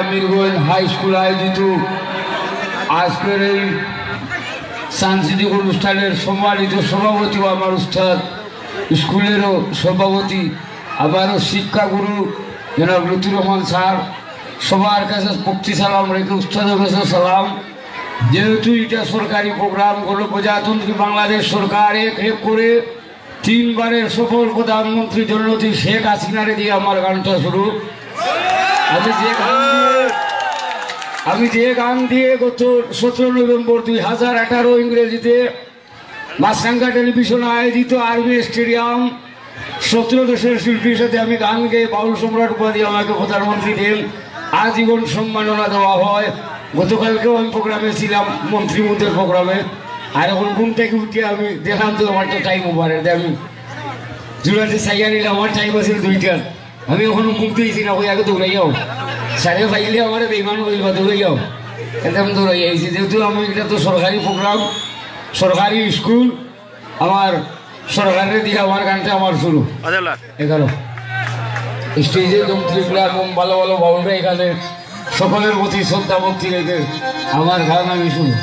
Amirganj high school আয়োজিত আজকের এই সাংস্কৃতিক অনুষ্ঠানের সম্মানিত সভাপতি আমার উস্তাদ, স্কুলেরও সভাপতি, আবারও শিক্ষাগুরু জনাব লুতুর রহমান স্যার, সবার কাছে পক্তি সালাম রেখে উস্তাদের কাছে সালাম। যেহেতু এটা সরকারি প্রোগ্রাম, গণপ্রজাতন্ত্রী বাংলাদেশ সরকার এক করে 3 বারের সফল প্রধানমন্ত্রী জননেত্রী শেখ হাসিনারে দিয়ে আমার গানটা শুরু। আমি যে গান দিয়ে গত 17 নভেম্বর 2018 ইংরেজিতে মাছরাঙ্গা টেলিভিশন আয়োজিত আর্মি স্টেডিয়াম 17 দেশের শিল্পীর সাথে আমি গান গেয়ে বাউল সম্রাট উপাধি আমাকে প্রধানমন্ত্রী দেন আজীবন সম্মাননা দেওয়া হয়। গতকালকেও আমি প্রোগ্রামে ছিলাম, মন্ত্রীমন্ত্রীর প্রোগ্রামে। আর এখন ঘুম থেকে উঠে আমি দেখলাম তো আমার তো টাইম ওভারে, আমি জুড়াতে চাইয়া নিলে আমার টাইম আছে 2টার। আমি এখনো ঘুম দিয়েছি না, ওই আগে দৌড়াই যাও, সাড়ে পাইলে আমার বেমান হইল বা দৌড়াই যাও, এটা আমি দৌড়াই আইছি। যেহেতু আমি এটা তো সরকারি প্রোগ্রাম, সরকারি স্কুল, আমার সরকারের দিকে আমার গানটা আমার শুরু। 11 স্টেজে যন্ত্রীগুলা এবং ভালো ভালো বাউলরা এখানে সকলের প্রতি শ্রদ্ধা ভক্তি রেখে আমার গান আমি শুরু।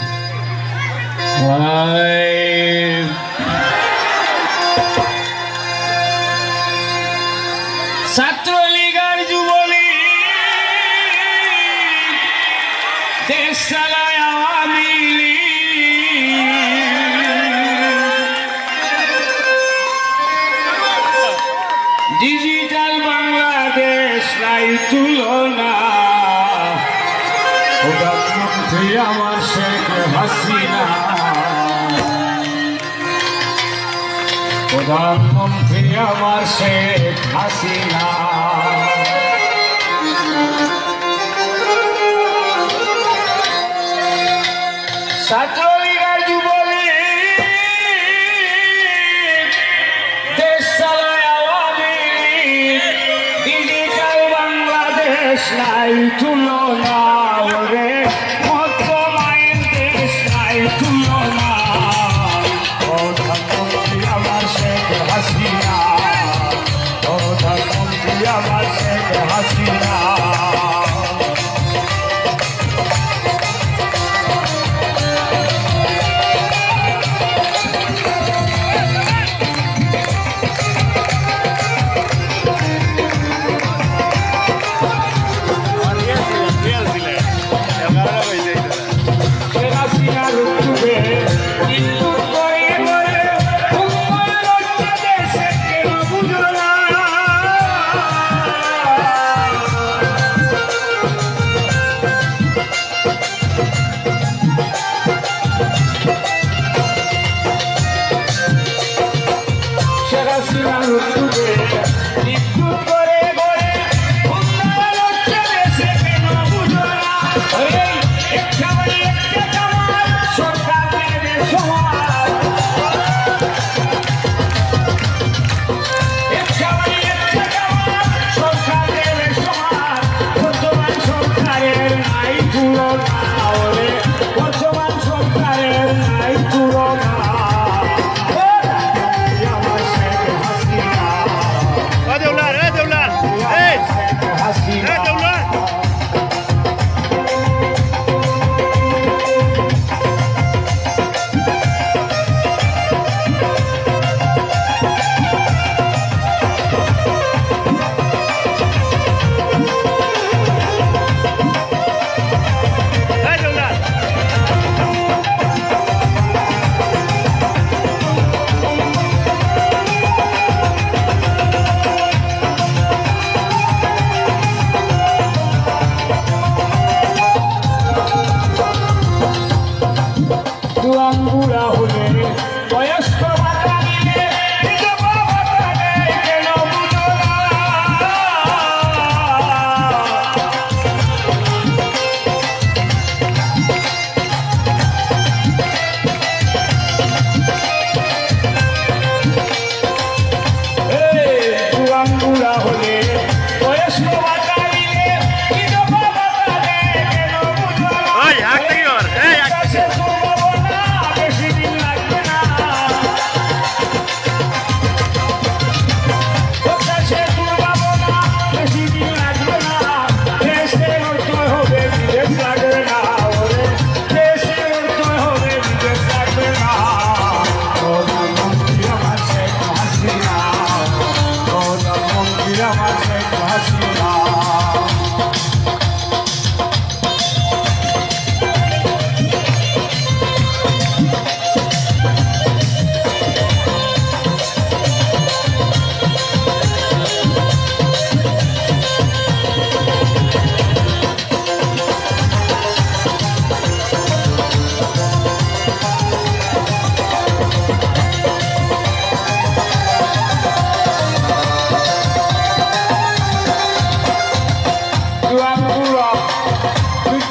ছাত্রলীগের যুবলীগ দেশ চালায় আওয়ামী লীগ, ডিজিটাল বাংলাদেশ নাই তুলনা, প্রধানমন্ত্রী আমার শেখ হাসিনা, প্রধানমন্ত্রী আমার শেখ হাসিনা। ছাত্রলীগের যুবলীগ দেশ চালায় আওয়ামী লীগ, ডিজিটাল বাংলাদেশ নাই তুলনা, রে মধ্য মায়ের দেশ নাই তুলনা, প্রধানমন্ত্রী আমার শেখ হাসিনা, প্রধানমন্ত্রী আমার শেখ হাসিনা।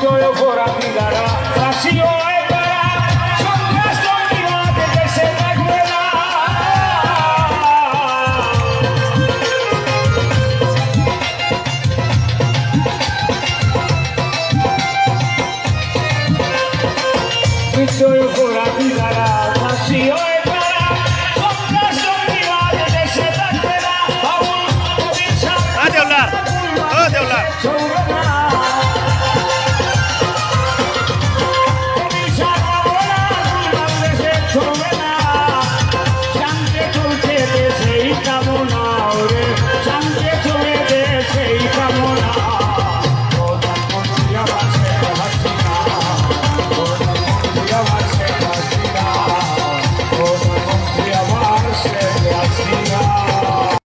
বিজয় অপরাধী দ্বারা ফাঁসিও এবারা সন্ত্রাস জঙ্গিবাদ দেশে থাকবে না। বিজয়